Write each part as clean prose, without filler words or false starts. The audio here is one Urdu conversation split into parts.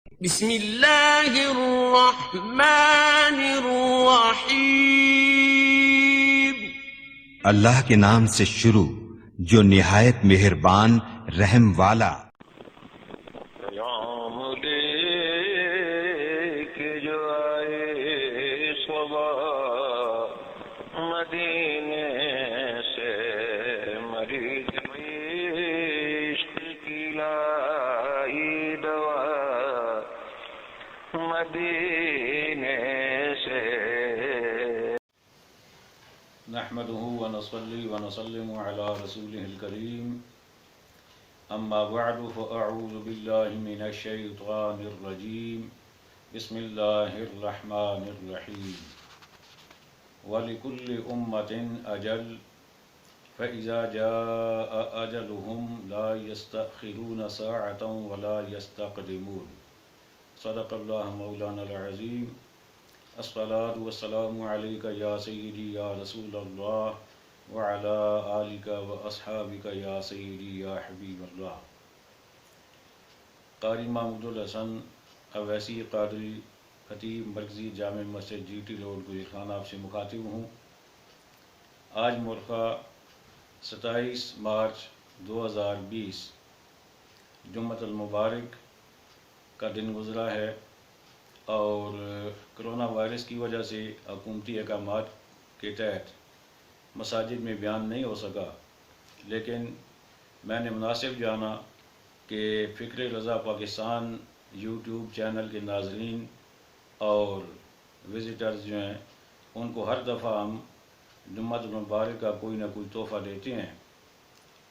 بسم اللہ الرحمن الرحیم۔ اللہ کے نام سے شروع جو نہایت مہربان رحم والا۔ پیام لے کے جو آئے صبح مدینے سے، مریض عشق کی لائی دوا مدینے سے۔ نحمده ونصلي ونسلم على رسوله الكريم، اما بعد فاعوذ بالله من الشيطان الرجيم، بسم الله الرحمن الرحيم۔ ولكل أمة أجل فإذا جاء أجلهم لا يستأخرون ساعة ولا يستقدمون۔ صدق الله مولانا العظيم۔ الصلاة والسلام عليك يا سيدي يا رسول الله وعلى آلك وأصحابك يا سيدي يا حبيب الله۔ قاری محمود الحسن اویسی قادری، خطیب مرکزی جامع مسجد جی ٹی روڈ گجر خان، آپ سے مخاطب ہوں۔ آج مرخہ 27 مارچ 2020 جمعۃ المبارک کا دن گزرا ہے، اور کرونا وائرس کی وجہ سے حکومتی احکامات کے تحت مساجد میں بیان نہیں ہو سکا، لیکن میں نے مناسب جانا کہ فکر رضا پاکستان یوٹیوب چینل کے ناظرین اور وزٹرز جو ہیں ان کو ہر دفعہ ہم جمعۃ المبارک کا کوئی نہ کوئی تحفہ دیتے ہیں،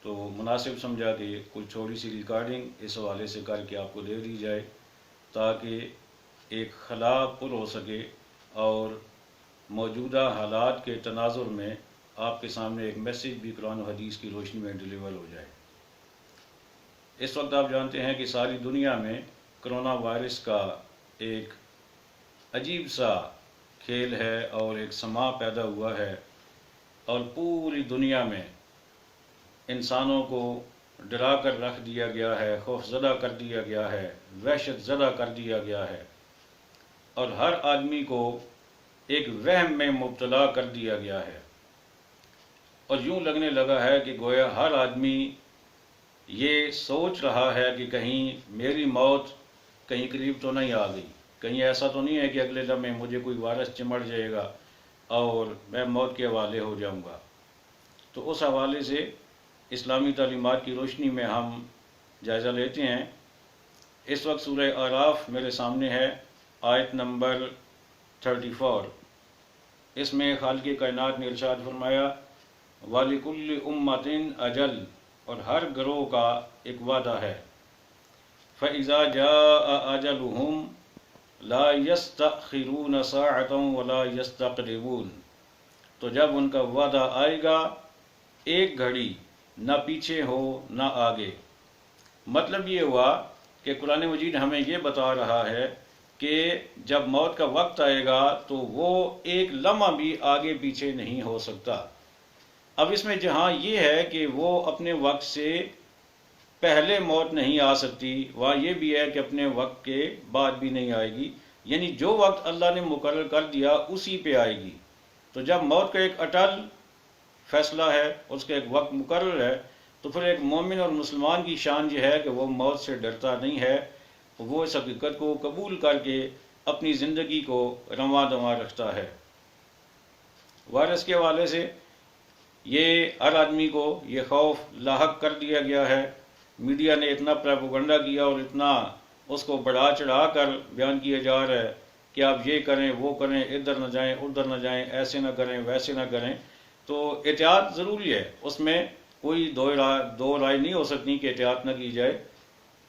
تو مناسب سمجھا کہ کوئی چھوٹی سی ریکارڈنگ اس حوالے سے کر کے آپ کو دے دی جائے، تاکہ ایک خلا پر ہو سکے اور موجودہ حالات کے تناظر میں آپ کے سامنے ایک میسیج بھی قرآن و حدیث کی روشنی میں ڈیلیور ہو جائے۔ اس وقت آپ جانتے ہیں کہ ساری دنیا میں کرونا وائرس کا ایک عجیب سا کھیل ہے اور ایک سما پیدا ہوا ہے، اور پوری دنیا میں انسانوں کو ڈرا کر رکھ دیا گیا ہے، خوف زدہ کر دیا گیا ہے، وحشت زدہ کر دیا گیا ہے، اور ہر آدمی کو ایک وہم میں مبتلا کر دیا گیا ہے، اور یوں لگنے لگا ہے کہ گویا ہر آدمی یہ سوچ رہا ہے کہ کہیں میری موت کہیں قریب تو نہیں آ گئی، کہیں ایسا تو نہیں ہے کہ اگلے لمحے مجھے کوئی وائرس چمٹ جائے گا اور میں موت کے حوالے ہو جاؤں گا۔ تو اس حوالے سے اسلامی تعلیمات کی روشنی میں ہم جائزہ لیتے ہیں۔ اس وقت سورہ اعراف میرے سامنے ہے، آیت نمبر 34۔ اس میں خالق کائنات نے ارشاد فرمایا وَلِكُلِّ أُمَّةٍ أَجَلٌ، اور ہر گروہ کا ایک وعدہ ہے۔ فَإِذَا جَاءَ أَجَلُهُمْ لَا يَسْتَأْخِرُونَ سَاعَةً وَلَا يَسْتَقْدِمُونَ، تو جب ان کا وعدہ آئے گا ایک گھڑی نہ پیچھے ہو نہ آگے۔ مطلب یہ ہوا کہ قرآن مجید ہمیں یہ بتا رہا ہے کہ جب موت کا وقت آئے گا تو وہ ایک لمحہ بھی آگے پیچھے نہیں ہو سکتا۔ اب اس میں جہاں یہ ہے کہ وہ اپنے وقت سے پہلے موت نہیں آ سکتی، وہاں یہ بھی ہے کہ اپنے وقت کے بعد بھی نہیں آئے گی، یعنی جو وقت اللہ نے مقرر کر دیا اسی پہ آئے گی۔ تو جب موت کا ایک اٹل فیصلہ ہے، اس کا ایک وقت مقرر ہے، تو پھر ایک مومن اور مسلمان کی شان یہ ہے کہ وہ موت سے ڈرتا نہیں ہے، وہ اس حقیقت کو قبول کر کے اپنی زندگی کو رواں دواں رکھتا ہے۔ وائرس کے حوالے سے یہ ہر آدمی کو یہ خوف لاحق کر دیا گیا ہے۔ میڈیا نے اتنا پروپیگنڈا کیا اور اتنا اس کو بڑھا چڑھا کر بیان کیا جا رہا ہے کہ آپ یہ کریں وہ کریں، ادھر نہ جائیں ادھر نہ جائیں، ایسے نہ کریں ویسے نہ کریں۔ تو احتیاط ضروری ہے، اس میں کوئی دو رائے نہیں ہو سکتی کہ احتیاط نہ کی جائے۔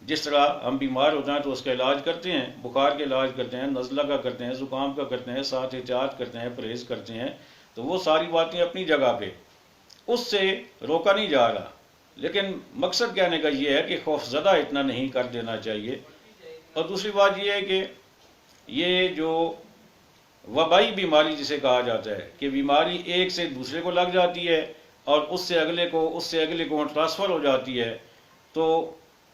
جس طرح ہم بیمار ہو جائیں تو اس کا علاج کرتے ہیں، بخار کا علاج کرتے ہیں، نزلہ کا کرتے ہیں، زکام کا کرتے ہیں، ساتھ احتیاط کرتے ہیں، پرہیز کرتے ہیں، تو وہ ساری باتیں اپنی جگہ پہ، اس سے روکا نہیں جا رہا، لیکن مقصد کہنے کا یہ ہے کہ خوف زدہ اتنا نہیں کر دینا چاہیے۔ اور دوسری بات یہ ہے کہ یہ جو وبائی بیماری جسے کہا جاتا ہے کہ بیماری ایک سے دوسرے کو لگ جاتی ہے اور اس سے اگلے کو ٹرانسفر ہو جاتی ہے، تو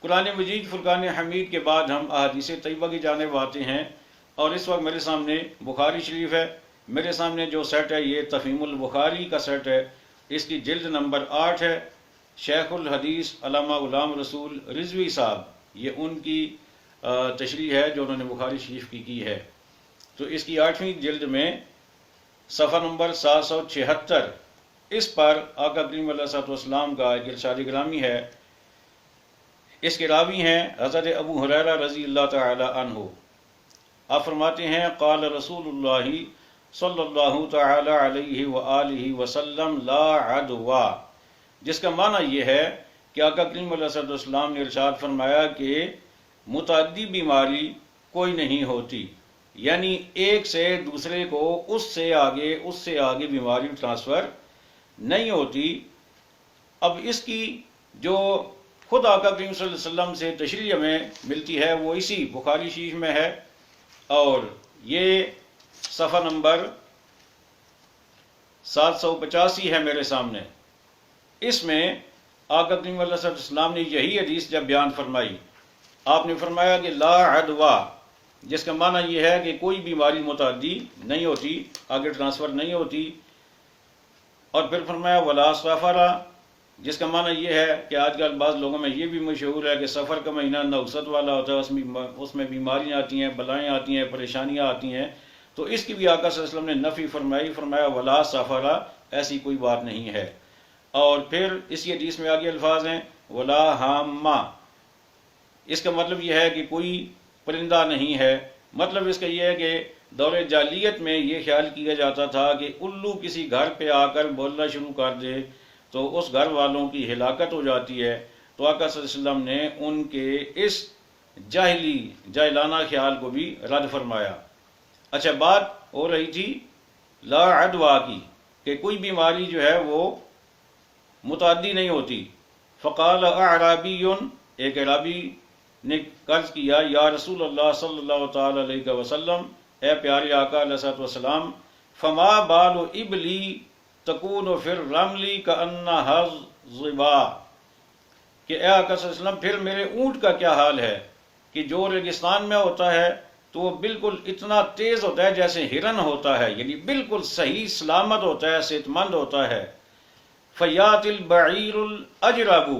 قرآن مجید فرقان حمید کے بعد ہم احادیث طیبہ کی جانب آتے ہیں، اور اس وقت میرے سامنے بخاری شریف ہے۔ میرے سامنے جو سیٹ ہے یہ تفہیم البخاری کا سیٹ ہے، اس کی جلد نمبر 8 ہے۔ شیخ الحدیث علامہ غلام رسول رضوی صاحب، یہ ان کی تشریح ہے جو انہوں نے بخاری شریف کی ہے۔ تو اس کی 8ویں جلد میں صفحہ نمبر 776 اس پر آقا کریم علیہ الصلوۃ والسلام کا ایک ارشاد گرامی ہے۔ اس کے راوی ہیں حضرت ابو ہریرہ رضی اللہ تعالی عنہ۔ آپ فرماتے ہیں قال رسول اللہ صلی اللہ تعالی علیہ وآلہ وسلم لا عدوا، جس کا معنی یہ ہے کہ آقا کریم علیہ الصلوۃ والسلام نے ارشاد فرمایا کہ متعدی بیماری کوئی نہیں ہوتی، یعنی ایک سے دوسرے کو اس سے آگے بیماری ٹرانسفر نہیں ہوتی۔ اب اس کی جو خود آقا کریم صلی اللہ علیہ وسلم سے تشریح ہمیں ملتی ہے وہ اسی بخاری شریف میں ہے، اور یہ صفحہ نمبر 785 ہے میرے سامنے۔ اس میں آقا کریم علیہ السلام نے یہی حدیث جب بیان فرمائی، آپ نے فرمایا کہ لا عدوا، جس کا معنی یہ ہے کہ کوئی بیماری متعدی نہیں ہوتی، آگے ٹرانسفر نہیں ہوتی، اور پھر فرمایا ولا سفر، جس کا معنی یہ ہے کہ آج کل بعض لوگوں میں یہ بھی مشہور ہے کہ سفر کا مہینہ نوسط والا ہوتا ہے، اس میں بیماریاں آتی ہیں، بلائیں آتی ہیں، پریشانیاں آتی ہیں، تو اس کی بھی آقا صلی اللہ علیہ وسلم نے نفی فرمائی، فرمایا ولا سفر، ایسی کوئی بات نہیں ہے۔ اور پھر اسی حدیث میں آگے الفاظ ہیں ولا حامہ، اس کا مطلب یہ ہے کہ کوئی پرندہ نہیں ہے۔ مطلب اس کا یہ ہے کہ دور جاہلیت میں یہ خیال کیا جاتا تھا کہ الو کسی گھر پہ آ کر بولنا شروع کر دے تو اس گھر والوں کی ہلاکت ہو جاتی ہے، تو آقا صلی اللہ علیہ وسلم نے ان کے اس جاہلانہ خیال کو بھی رد فرمایا۔ اچھا، بات ہو رہی تھی لا عدوا کی کہ کوئی بیماری جو ہے وہ متعدی نہیں ہوتی۔ فقال اعرابی، ایک اعرابی نے عرض کیا یا رسول اللہ صلی اللہ تعالی علیہ وسلم، اے پیارے آقا علیہ الصلوۃ والسلام، فما بال ابلی تکون فی الرمل کانھا ظبا، کہ اے آقا صلی اللہ علیہ وسلم پھر میرے اونٹ کا کیا حال ہے کہ جو ریگستان میں ہوتا ہے تو وہ بالکل اتنا تیز ہوتا ہے جیسے ہرن ہوتا ہے، یعنی بالکل صحیح سلامت ہوتا ہے، صحت مند ہوتا ہے۔ فیات البعیر الاجرب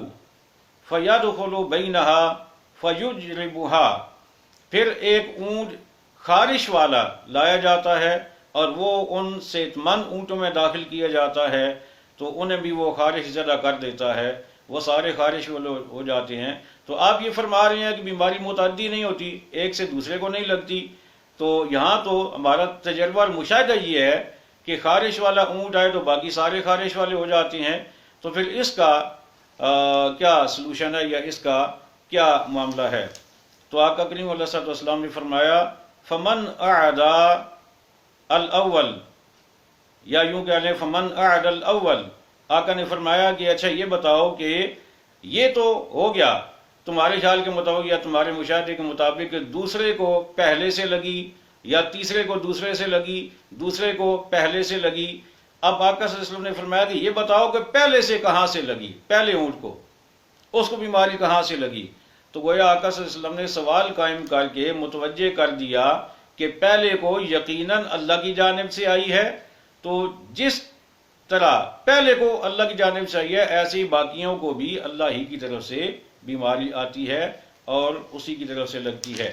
فیدخل بینہا فیجربہا، پھر ایک اونٹ خارش والا لایا جاتا ہے اور وہ ان صحت مند اونٹوں میں داخل کیا جاتا ہے تو انہیں بھی وہ خارش زدہ کر دیتا ہے، وہ سارے خارش والے ہو جاتے ہیں۔ تو آپ یہ فرما رہے ہیں کہ بیماری متعدی نہیں ہوتی، ایک سے دوسرے کو نہیں لگتی، تو یہاں تو ہمارا تجربہ اور مشاہدہ یہ ہے کہ خارش والا اونٹ آئے تو باقی سارے خارش والے ہو جاتے ہیں، تو پھر اس کا کیا سلوشن ہے یا اس کا کیا معاملہ ہے؟ تو آقا کریم علیہ الصلوۃ والسلام نے فرمایا فمن اعدا الاول، یا یوں کہہ لیں فمن اعد الاول، آقا نے فرمایا کہ اچھا یہ بتاؤ کہ یہ تو ہو گیا تمہارے خیال کے مطابق یا تمہارے مشاہدے کے مطابق کہ دوسرے کو پہلے سے لگی یا تیسرے کو دوسرے سے لگی، دوسرے کو پہلے سے لگی۔ اب آقا صلی اللہ علیہ وسلم نے فرمایا کہ یہ بتاؤ کہ پہلے سے کہاں سے لگی، پہلے اونٹ کو اس کو بیماری کہاں سے لگی؟ تو گویا آقا صلی اللہ علیہ وسلم نے سوال قائم کر کے متوجہ کر دیا کہ پہلے کو یقیناً اللہ کی جانب سے آئی ہے، تو جس طرح پہلے کو اللہ کی جانب سے آئی ہے ایسے ہی باقیوں کو بھی اللہ ہی کی طرف سے بیماری آتی ہے اور اسی کی طرف سے لگتی ہے۔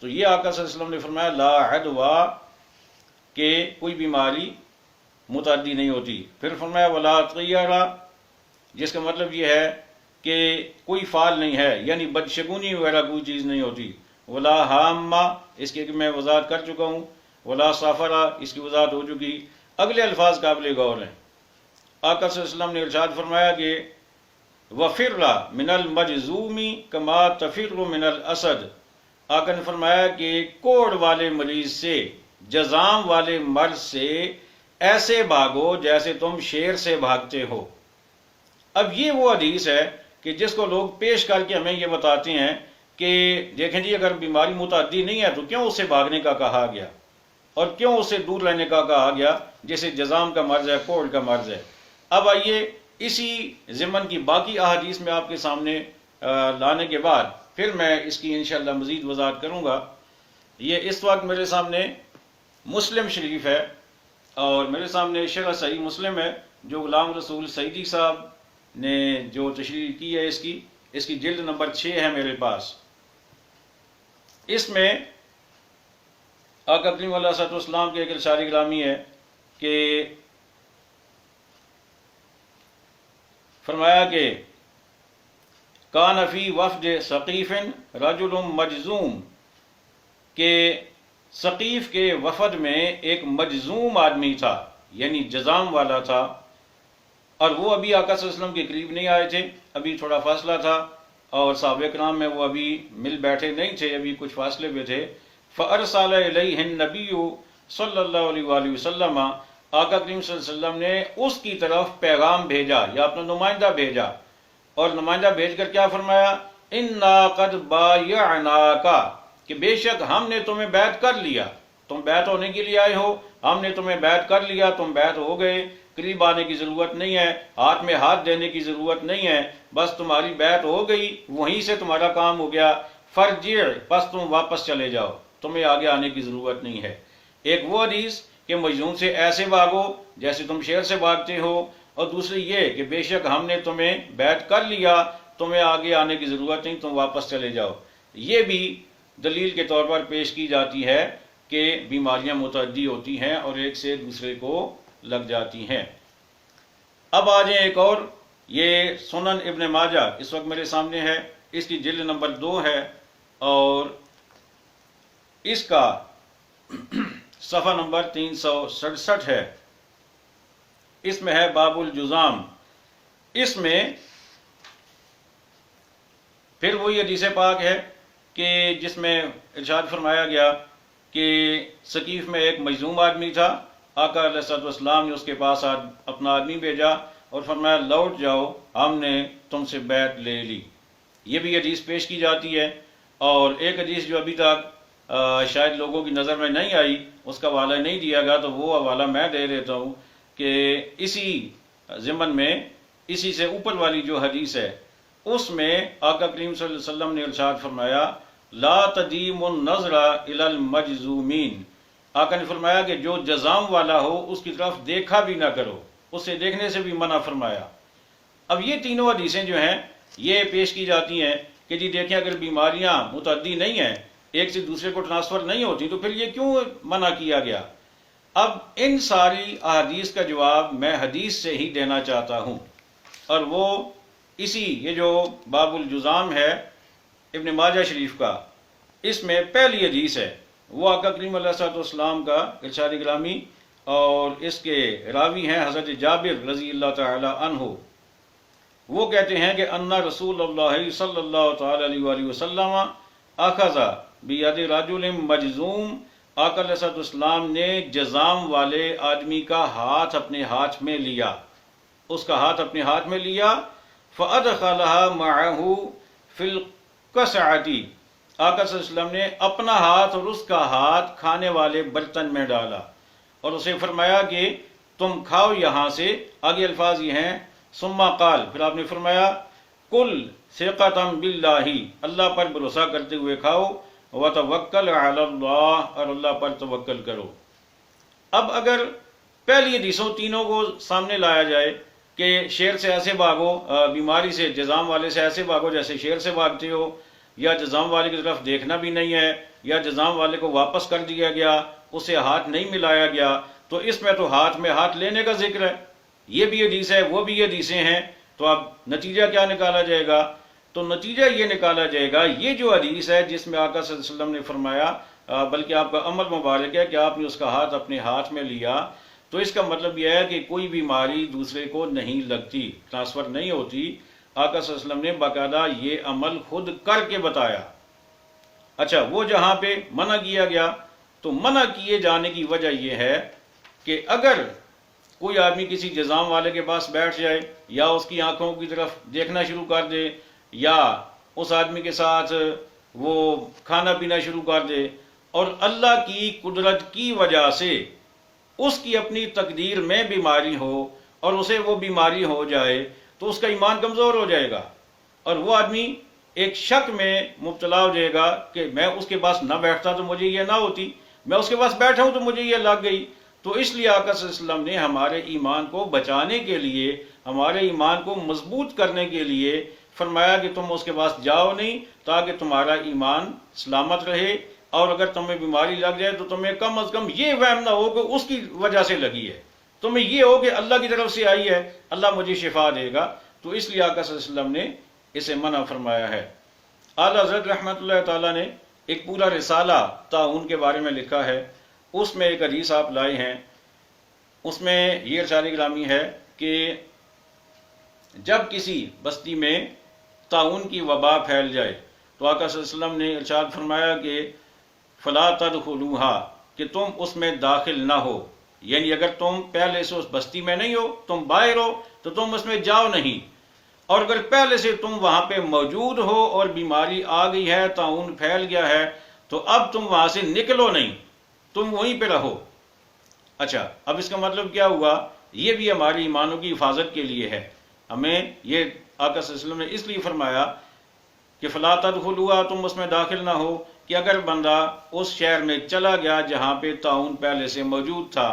تو یہ آقا صلی اللہ علیہ وسلم نے فرمایا لا عدوا، کہ کوئی بیماری متعدی نہیں ہوتی۔ پھر فرمایا ولا طیرہ، جس کا مطلب یہ ہے کہ کوئی فال نہیں ہے، یعنی بدشگونی وغیرہ کوئی چیز نہیں ہوتی۔ ولا حامہ، اس کی میں وضاحت کر چکا ہوں۔ ولا سافرہ، اس کی وضاحت ہو چکی۔ اگلے الفاظ قابل غور ہیں۔ آقا صلی اللہ علیہ وسلم نے ارشاد فرمایا کہ وفر من المجذوم کما تفر من الاسد، آقا نے فرمایا کہ کوڑ والے مریض سے، جزام والے مرض سے ایسے بھاگو جیسے تم شیر سے بھاگتے ہو۔ اب یہ وہ حدیث ہے کہ جس کو لوگ پیش کر کے ہمیں یہ بتاتے ہیں کہ دیکھیں جی اگر بیماری متعدی نہیں ہے تو کیوں اس سے بھاگنے کا کہا گیا اور کیوں اس سے دور رہنے کا کہا گیا، جیسے جزام کا مرض ہے، کوڑ کا مرض ہے۔ اب آئیے اسی ضمن کی باقی احادیث میں آپ کے سامنے لانے کے بعد پھر میں اس کی انشاءاللہ مزید وضاحت کروں گا۔ یہ اس وقت میرے سامنے مسلم شریف ہے اور میرے سامنے شرح صحیح مسلم ہے جو غلام رسول سعیدی صاحب نے جو تشریح کی ہے، اس کی جلد نمبر 6 ہے میرے پاس۔ اس میں آقا کریم علیہ الصلوۃ والسلام کے ایک ارشاد گرامی ہے کہ فرمایا کہ کان فی وفد ثقیف رجل مجزوم، کہ ثقیف کے وفد میں ایک مجزوم آدمی تھا، یعنی جزام والا تھا، اور وہ ابھی آقا صلی اللہ علیہ وسلم کے قریب نہیں آئے تھے، ابھی تھوڑا فاصلہ تھا اور صحابہ کرام میں وہ ابھی مل بیٹھے نہیں تھے، ابھی کچھ فاصلے پہ تھے۔ فَأَرْسَلَ إِلَيْهِ النَّبِيُّ صلی اللہ علیہ وآلہ وسلم، آقا کریم صلی اللہ علیہ وسلم نے اس کی طرف پیغام بھیجا یا اپنا نمائندہ بھیجا، اور نمائندہ بھیج کر کیا فرمایا؟ اِنَّا قَدْ بَایَعْنَاكَ، کہ بے شک ہم نے تمہیں بیعت کر لیا، تم بیعت ہونے کے لیے آئے ہو، ہم نے تمہیں بیعت کر لیا، تم بیعت ہو گئے، قریب آنے کی ضرورت نہیں ہے، ہاتھ میں ہاتھ دینے کی ضرورت نہیں ہے، بس تمہاری بیعت ہو گئی، وہیں سے تمہارا کام ہو گیا، فرجع، بس تم واپس چلے جاؤ، تمہیں آگے آنے کی ضرورت نہیں ہے۔ ایک وہ حدیث کہ مجنون سے ایسے بھاگو جیسے تم شیر سے بھاگتے ہو، اور دوسری یہ کہ بے شک ہم نے تمہیں بیعت کر لیا، تمہیں آگے آنے کی ضرورت نہیں، تم واپس چلے جاؤ۔ یہ بھی دلیل کے طور پر پیش کی جاتی ہے کہ بیماریاں متعدی ہوتی ہیں اور ایک سے دوسرے کو لگ جاتی ہیں۔ اب آ جائیں ایک اور، یہ سنن ابن ماجہ اس وقت میرے سامنے ہے، اس کی جلد نمبر 2 ہے اور اس کا صفحہ نمبر 367 ہے۔ اس میں ہے باب الجزام۔ اس میں پھر وہی حدیث پاک ہے کہ جس میں ارشاد فرمایا گیا کہ ثقیف میں ایک مجزوم آدمی تھا، آقا علیہ الصلوۃ والسلام نے اس کے پاس اپنا آدمی بھیجا اور فرمایا لوٹ جاؤ، ہم نے تم سے بیعت لے لی۔ یہ بھی حدیث پیش کی جاتی ہے، اور ایک حدیث جو ابھی تک شاید لوگوں کی نظر میں نہیں آئی، اس کا حوالہ نہیں دیا گیا، تو وہ حوالہ میں دے دیتا ہوں کہ اسی ضمن میں اسی سے اوپر والی جو حدیث ہے اس میں آقا کریم صلی اللہ علیہ وسلم نے ارشاد فرمایا لا تدیم النظر الی المجزومین، آقا نے فرمایا کہ جو جزام والا ہو اس کی طرف دیکھا بھی نہ کرو، اسے دیکھنے سے بھی منع فرمایا۔ اب یہ تینوں حدیثیں جو ہیں یہ پیش کی جاتی ہیں کہ جی دیکھیں اگر بیماریاں متعدی نہیں ہیں، ایک سے دوسرے کو ٹرانسفر نہیں ہوتی، تو پھر یہ کیوں منع کیا گیا؟ اب ان ساری احادیث کا جواب میں حدیث سے ہی دینا چاہتا ہوں، اور وہ اسی یہ جو باب الجزام ہے ابن ماجہ شریف کا، اس میں پہلی حدیث ہے، وہ آقا کریم علیہ الصلوۃ والسلام کا ارشاد گرامی، اور اس کے راوی ہیں حضرت جابر رضی اللہ تعالی عنہ۔ وہ کہتے ہیں کہ ان رسول اللہ صلی اللہ تعالی علیہ وآلہ وسلم اخذ بید رجل مجزوم، آقا علیہ الصلوۃ والسلام نے جزام والے آدمی کا ہاتھ اپنے ہاتھ میں لیا، اس کا ہاتھ اپنے ہاتھ میں لیا، فَأَدْخَلَهَا مَعَهُ فِي الْقَصْعَةِ، آقا صلی اللہ علیہ وسلم نے اپنا ہاتھ اور اس کا ہاتھ کھانے والے برتن میں ڈالا اور اسے فرمایا کہ تم کھاؤ یہاں سے۔ آگے الفاظ یہ ہیں ثم قال، پھر آپ نے فرمایا کل ثقۃ باللہ، اللہ پر بھروسہ کرتے ہوئے کھاؤ، وتوکل علی اللہ، اور اللہ پر توکل کرو۔ اب اگر پہلی حدیثوں تینوں کو سامنے لایا جائے کہ شیر سے ایسے بھاگو، بیماری سے جزام والے سے ایسے بھاگو جیسے شیر سے بھاگتے ہو، یا جزام والے کی طرف دیکھنا بھی نہیں ہے، یا جزام والے کو واپس کر دیا گیا، اسے ہاتھ نہیں ملایا گیا، تو اس میں تو ہاتھ میں ہاتھ لینے کا ذکر ہے، یہ بھی حدیث ہے وہ بھی حدیثیں ہیں، تو اب نتیجہ کیا نکالا جائے گا؟ تو نتیجہ یہ نکالا جائے گا یہ جو حدیث ہے جس میں آقا صلی اللہ علیہ وسلم نے فرمایا، بلکہ آپ کا عمل مبارک ہے کہ آپ نے اس کا ہاتھ اپنے ہاتھ میں لیا، تو اس کا مطلب یہ ہے کہ کوئی بیماری دوسرے کو نہیں لگتی، ٹرانسفر نہیں ہوتی۔ آقا صلی اللہ علیہ وسلم نے باقاعدہ یہ عمل خود کر کے بتایا۔ اچھا، وہ جہاں پہ منع کیا گیا، تو منع کیے جانے کی وجہ یہ ہے کہ اگر کوئی آدمی کسی جزام والے کے پاس بیٹھ جائے، یا اس کی آنکھوں کی طرف دیکھنا شروع کر دے، یا اس آدمی کے ساتھ وہ کھانا پینا شروع کر دے، اور اللہ کی قدرت کی وجہ سے اس کی اپنی تقدیر میں بیماری ہو اور اسے وہ بیماری ہو جائے، تو اس کا ایمان کمزور ہو جائے گا، اور وہ آدمی ایک شک میں مبتلا ہو جائے گا کہ میں اس کے پاس نہ بیٹھتا تو مجھے یہ نہ ہوتی، میں اس کے پاس بیٹھا ہوں تو مجھے یہ لگ گئی۔ تو اس لیے آقا صلی اللہ علیہ وسلم نے ہمارے ایمان کو بچانے کے لیے، ہمارے ایمان کو مضبوط کرنے کے لیے فرمایا کہ تم اس کے پاس جاؤ نہیں، تاکہ تمہارا ایمان سلامت رہے، اور اگر تمہیں بیماری لگ جائے تو تمہیں کم از کم یہ وہم نہ ہو کہ اس کی وجہ سے لگی ہے، تمہیں یہ ہو کہ اللہ کی طرف سے آئی ہے، اللہ مجھے شفا دے گا۔ تو اس لیے آقا صلی اللہ علیہ وسلم نے اسے منع فرمایا ہے۔ اعلیٰ حضرت رحمۃ اللہ تعالیٰ نے ایک پورا رسالہ طاعون کے بارے میں لکھا ہے، اس میں ایک حدیث آپ لائے ہیں، اس میں یہ ارشاد گرامی ہے کہ جب کسی بستی میں طاعون کی وبا پھیل جائے تو آقا صلی اللہ علیہ وسلم نے ارشاد فرمایا کہ فلا تدخلوها، کہ تم اس میں داخل نہ ہو، یعنی اگر تم پہلے سے اس بستی میں نہیں ہو، تم باہر ہو تو تم اس میں جاؤ نہیں، اور اگر پہلے سے تم وہاں پہ موجود ہو اور بیماری آ گئی ہے، طاعون پھیل گیا ہے، تو اب تم وہاں سے نکلو نہیں، تم وہیں پہ رہو۔ اچھا، اب اس کا مطلب کیا ہوا؟ یہ بھی ہماری ایمانوں کی حفاظت کے لیے ہے۔ ہمیں یہ آقا صلی اللہ علیہ وسلم نے اس لیے فرمایا کہ فلا تدخلوها، تم اس میں داخل نہ ہو، کہ اگر بندہ اس شہر میں چلا گیا جہاں پہ طاعون پہلے سے موجود تھا،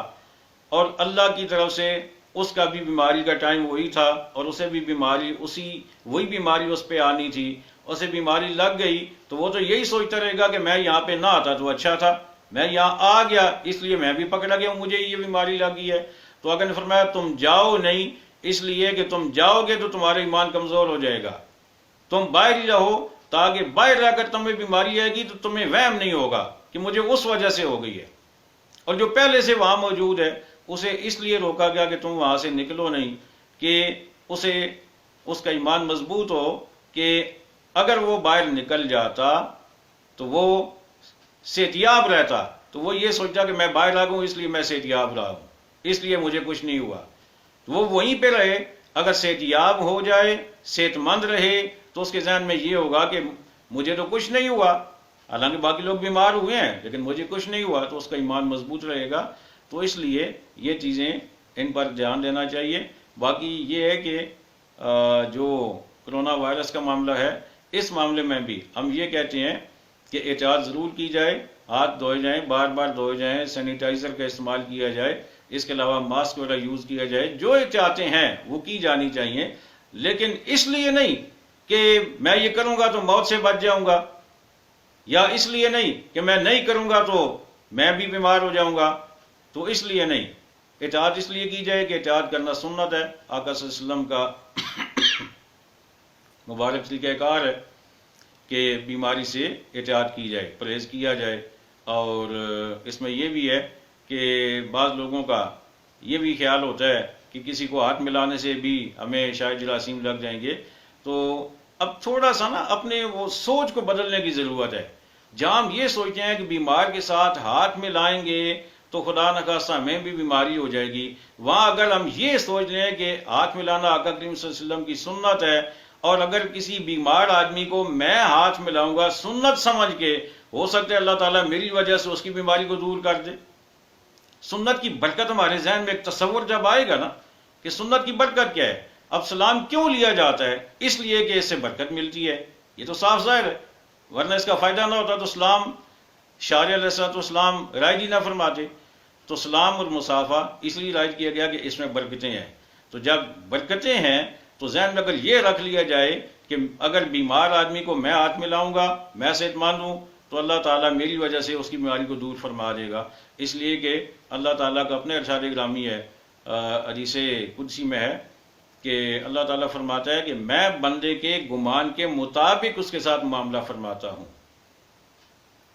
اور اللہ کی طرف سے اس کا بھی بیماری کا ٹائم وہی تھا، اور اسے بھی بیماری وہی بیماری اس پہ آنی تھی، اسے بیماری لگ گئی، تو وہ تو یہی سوچتا رہے گا کہ میں یہاں پہ نہ آتا تو اچھا تھا، میں یہاں آ گیا اس لیے میں بھی پکڑا گیا ہوں، مجھے یہ بیماری لگی ہے۔ تو آقا نے فرمایا تم جاؤ نہیں، اس لیے کہ تم جاؤ گے تو تمہارا ایمان کمزور ہو جائے گا، تم باہر ہی رہو، تاکہ باہر رہ کر تمہیں بیماری آئے گی تو تمہیں وہم نہیں ہوگا کہ مجھے اس وجہ سے ہو گئی ہے، اور جو پہلے سے وہاں موجود ہے اسے اس لیے روکا گیا کہ تم وہاں سے نکلو نہیں، کہ اس کا ایمان مضبوط ہو کہ اگر وہ باہر نکل جاتا تو وہ صحتیاب رہتا، تو وہ یہ سوچتا کہ میں باہر آ گیا ہوں اس لیے میں صحتیاب رہا ہوں، اس لیے مجھے کچھ نہیں ہوا، تو وہ وہیں پہ رہے۔ اگر صحتیاب ہو جائے، صحت مند رہے، تو اس کے ذہن میں یہ ہوگا کہ مجھے تو کچھ نہیں ہوا، حالانکہ باقی لوگ بیمار ہوئے ہیں لیکن مجھے کچھ نہیں ہوا، تو اس کا ایمان مضبوط رہے گا۔ تو اس لیے یہ چیزیں ان پر دھیان دینا چاہیے۔ باقی یہ ہے کہ جو کرونا وائرس کا معاملہ ہے، اس معاملے میں بھی ہم یہ کہتے ہیں کہ احتیاط ضرور کی جائے، ہاتھ دھوئے جائیں، بار بار دھوئے جائیں، سینیٹائزر کا استعمال کیا جائے، اس کے علاوہ ماسک وغیرہ یوز کیا جائے، جو احتیاطیں ہیں وہ کی جانی چاہیے، لیکن اس لیے نہیں کہ میں یہ کروں گا تو موت سے بچ جاؤں گا، یا اس لیے نہیں کہ میں نہیں کروں گا تو میں بھی بیمار ہو جاؤں گا، تو اس لیے نہیں۔ احتیاط اس لیے کی جائے کہ احتیاط کرنا سنت ہے، آقا صلی اللہ علیہ وسلم کا مبارک طریقہ کار ہے کہ بیماری سے احتیاط کی جائے، پرہیز کیا جائے۔ اور اس میں یہ بھی ہے کہ بعض لوگوں کا یہ بھی خیال ہوتا ہے کہ کسی کو ہاتھ ملانے سے بھی ہمیں شاید جراثیم لگ جائیں گے، تو اب تھوڑا سا نا اپنے وہ سوچ کو بدلنے کی ضرورت ہے۔ جہاں ہم یہ سوچتے ہیں کہ بیمار کے ساتھ ہاتھ ملائیں گے تو خدا نخواستہ ہمیں بھی بیماری ہو جائے گی، وہاں اگر ہم یہ سوچ لیں کہ ہاتھ ملانا آقا کریم صلی اللہ علیہ وسلم کی سنت ہے، اور اگر کسی بیمار آدمی کو میں ہاتھ ملاؤں گا سنت سمجھ کے، ہو سکتا ہے اللہ تعالیٰ میری وجہ سے اس کی بیماری کو دور کر دے۔ سنت کی برکت ہمارے ذہن میں ایک تصور جب آئے گا نا کہ سنت کی برکت کیا ہے، اب سلام کیوں لیا جاتا ہے؟ اس لیے کہ اس سے برکت ملتی ہے، یہ تو صاف ظاہر ہے، ورنہ اس کا فائدہ نہ ہوتا تو سلام شارع علیہ السلام رائج ہی نہ فرماتے۔ تو سلام اور مصافحہ اس لیے رائج کیا گیا کہ اس میں برکتیں ہیں۔ تو جب برکتیں ہیں تو ذہن میں اگر یہ رکھ لیا جائے کہ اگر بیمار آدمی کو میں ہاتھ ملاؤں گا، میں صحت مند ہوں، تو اللہ تعالیٰ میری وجہ سے اس کی بیماری کو دور فرما دے گا، اس لیے کہ اللہ تعالیٰ کا اپنے ارشاد گرامی ہے، حدیث قدسی میں ہے کہ اللہ تعالیٰ فرماتا ہے کہ میں بندے کے گمان کے مطابق اس کے ساتھ معاملہ فرماتا ہوں۔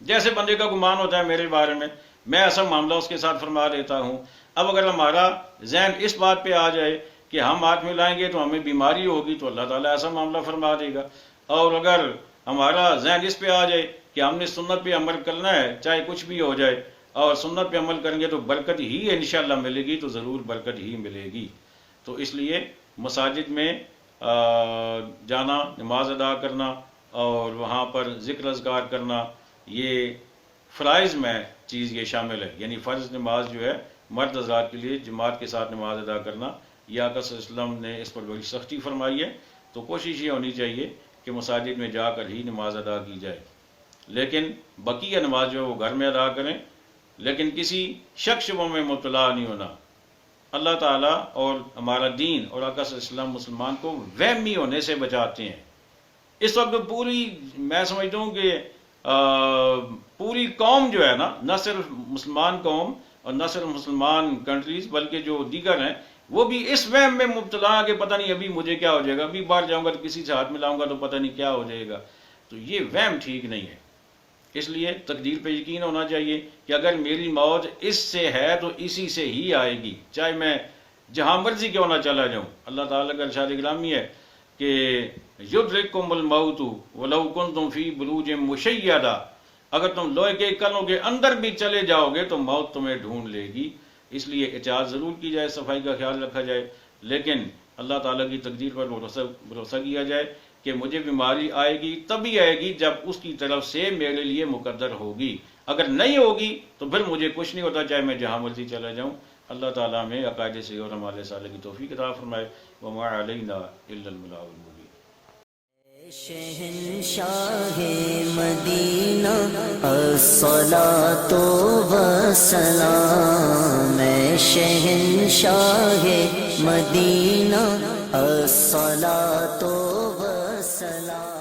جیسے بندے کا گمان ہوتا ہے میرے بارے میں ایسا معاملہ اس کے ساتھ فرما دیتا ہوں۔ اب اگر ہمارا ذہن اس بات پہ آ جائے کہ ہم ہاتھ ملائیں گے تو ہمیں بیماری ہوگی، تو اللہ تعالیٰ ایسا معاملہ فرما دے گا۔ اور اگر ہمارا ذہن اس پہ آ جائے کہ ہم نے سنت پہ عمل کرنا ہے چاہے کچھ بھی ہو جائے، اور سنت پہ عمل کریں گے تو برکت ہی انشاءاللہ ملے گی، تو ضرور برکت ہی ملے گی۔ تو اس لیے مساجد میں جانا، نماز ادا کرنا اور وہاں پر ذکر اذکار کرنا، یہ فرائض میں چیز یہ شامل ہے، یعنی فرض نماز جو ہے مرد حضرات کے لیے جماعت کے ساتھ نماز ادا کرنا، یہ آقا صلی اللہ علیہ وسلم نے اس پر بڑی سختی فرمائی ہے۔ تو کوشش یہ ہونی چاہیے کہ مساجد میں جا کر ہی نماز ادا کی جائے، لیکن بقیہ نماز جو وہ گھر میں ادا کریں، لیکن کسی شک شبہ میں مبتلا نہیں ہونا۔ اللہ تعالیٰ اور ہمارا دین اور آقا صلی اللہ علیہ وسلم مسلمان کو وہمی ہونے سے بچاتے ہیں۔ اس وقت پوری میں سمجھتا ہوں کہ پوری قوم جو ہے نا، نہ صرف مسلمان قوم اور نہ صرف مسلمان کنٹریز بلکہ جو دیگر ہیں، وہ بھی اس وہم میں مبتلا کہ پتہ نہیں ابھی مجھے کیا ہو جائے گا، ابھی باہر جاؤں گا تو کسی سے ہاتھ ملاؤں گا تو پتہ نہیں کیا ہو جائے گا۔ تو یہ وہم ٹھیک نہیں ہے۔ اس لیے تقدیر پہ یقین ہونا چاہیے کہ اگر میری موت اس سے ہے تو اسی سے ہی آئے گی، چاہے میں جہاں مرضی کیوں نہ چلا جاؤں۔ اللہ تعالیٰ کا ارشاد گرامی ہے کہ یدرککم الموت ولو کنتم فی بروج مشیدہ، اگر تم لوہے کے کنوں کے اندر بھی چلے جاؤ گے تو موت تمہیں ڈھونڈ لے گی۔ اس لیے احتیاط ضرور کی جائے، صفائی کا خیال رکھا جائے، لیکن اللہ تعالیٰ کی تقدیر پر بھروسہ کیا جائے کہ مجھے بیماری آئے گی تبھی آئے گی جب اس کی طرف سے میرے لیے مقدر ہوگی، اگر نہیں ہوگی تو پھر مجھے کچھ نہیں ہوتا، چاہے میں جہاں مرضی چلا جاؤں۔ اللہ تعالیٰ میں عقائد سے اور ہمارے صالح کی توفیق عطا فرمائے۔ وما علینا الا البلاغ المبین۔ شہنشاہ مدینہ الصلاۃ والسلام، شہنشاہ مدینہ الصلاۃ والسلام۔